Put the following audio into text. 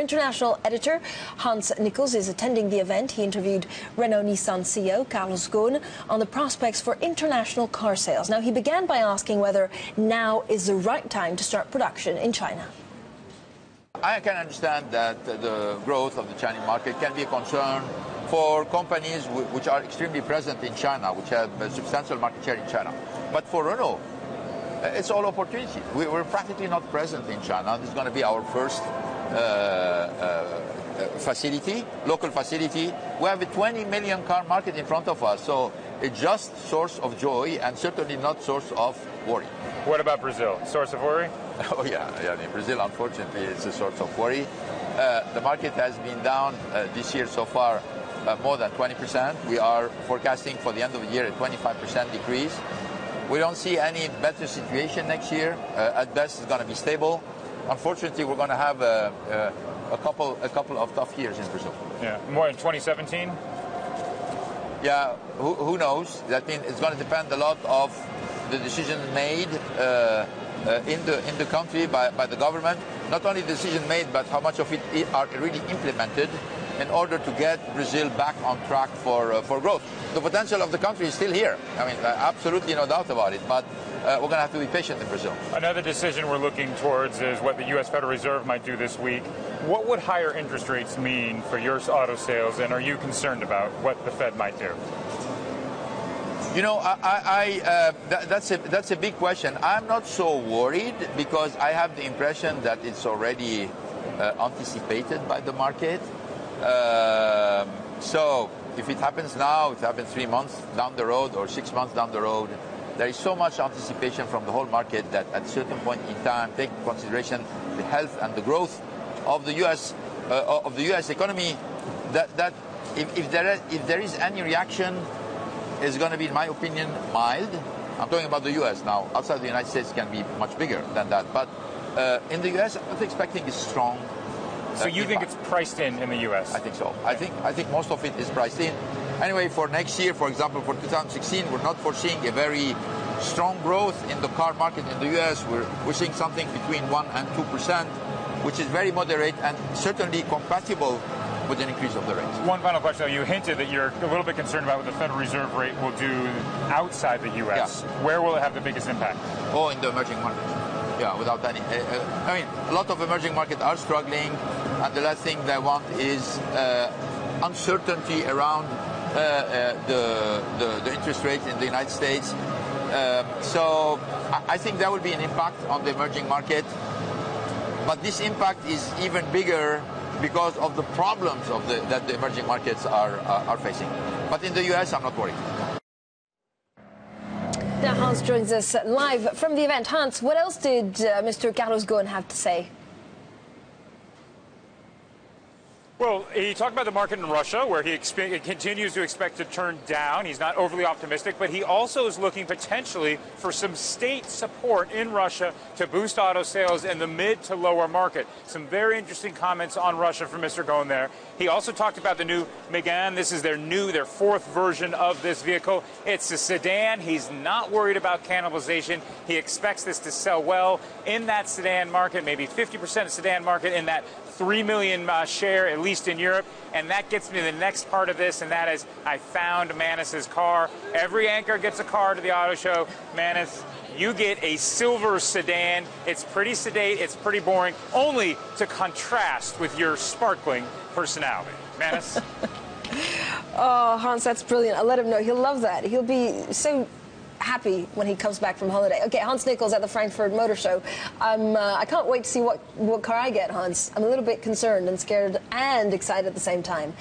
international editor, Hans Nichols, is attending the event. He interviewed Renault-Nissan CEO Carlos Ghosn on the prospects for international car sales. Now, he began by asking whether now is the right time to start production in China. I can understand that the growth of the Chinese market can be a concern for companies which are extremely present in China, which have a substantial market share in China. But for Renault, it's all opportunity. We're practically not present in China. This is going to be our first facility, local facility. We have a 20 million car market in front of us, so it's just source of joy and certainly not source of worry. What about Brazil? Source of worry? Oh yeah, in Brazil, unfortunately, it's a source of worry. The market has been down this year so far more than 20%. We are forecasting for the end of the year a 25% decrease. We don't see any better situation next year. At best, it's going to be stable. Unfortunately, we're going to have a couple of tough years in Brazil. Yeah, more in 2017. Yeah, who knows? That means it's going to depend a lot of the decisions made in the country by the government. Not only the decision made, but how much of it are really implemented in order to get Brazil back on track for growth. The potential of the country is still here. I mean, absolutely no doubt about it, but we're going to have to be patient in Brazil. Another decision we're looking towards is what the U.S. Federal Reserve might do this week. What would higher interest rates mean for your auto sales, and are you concerned about what the Fed might do? You know, that's a big question. I'm not so worried because I have the impression that it's already anticipated by the market. So if it happens now, if it happens 3 months down the road or 6 months down the road, there is so much anticipation from the whole market that at a certain point in time, take into consideration the health and the growth of the U.S. economy, that if there is any reaction, it's going to be, in my opinion, mild. I'm talking about the U.S. now. Outside the United States can be much bigger than that. But in the U.S., I'm not expecting a strong. So you think it's priced in the U.S.? I think so. I think most of it is priced in. Anyway, for next year, for example, for 2016, we're not foreseeing a very strong growth in the car market in the U.S. We're seeing something between 1% and 2%, which is very moderate and certainly compatible with an increase of the rates. One final question, though. You hinted that you're a little bit concerned about what the Federal Reserve rate will do outside the U.S. Yeah. Where will it have the biggest impact? Oh, in the emerging markets. Yeah, without any. I mean, a lot of emerging markets are struggling, and the last thing they want is uncertainty around the interest rates in the United States. So I think that will be an impact on the emerging market. But this impact is even bigger because of the problems that the emerging markets are facing. But in the U.S., I'm not worried. Now, Hans joins us live from the event. Hans, what else did Mr. Carlos Ghosn have to say? Well, he talked about the market in Russia, where he continues to expect to turn down. He's not overly optimistic, but he also is looking potentially for some state support in Russia to boost auto sales in the mid to lower market. Some very interesting comments on Russia from Mr. Ghosn there. He also talked about the new Megane. This is their fourth version of this vehicle. It's a sedan. He's not worried about cannibalization. He expects this to sell well in that sedan market, maybe 50% of sedan market in that 3 million share, at least in Europe. And that gets me to the next part of this, and that is I found Manus's car. Every anchor gets a car to the auto show. Manus, you get a silver sedan. It's pretty sedate, it's pretty boring, only to contrast with your sparkling personality. Manus? Oh, Hans, that's brilliant. I'll let him know. He'll love that. He'll be so happy when he comes back from holiday. Okay, Hans Nichols at the Frankfurt Motor Show. I can't wait to see what car I get, Hans. I'm a little bit concerned and scared and excited at the same time.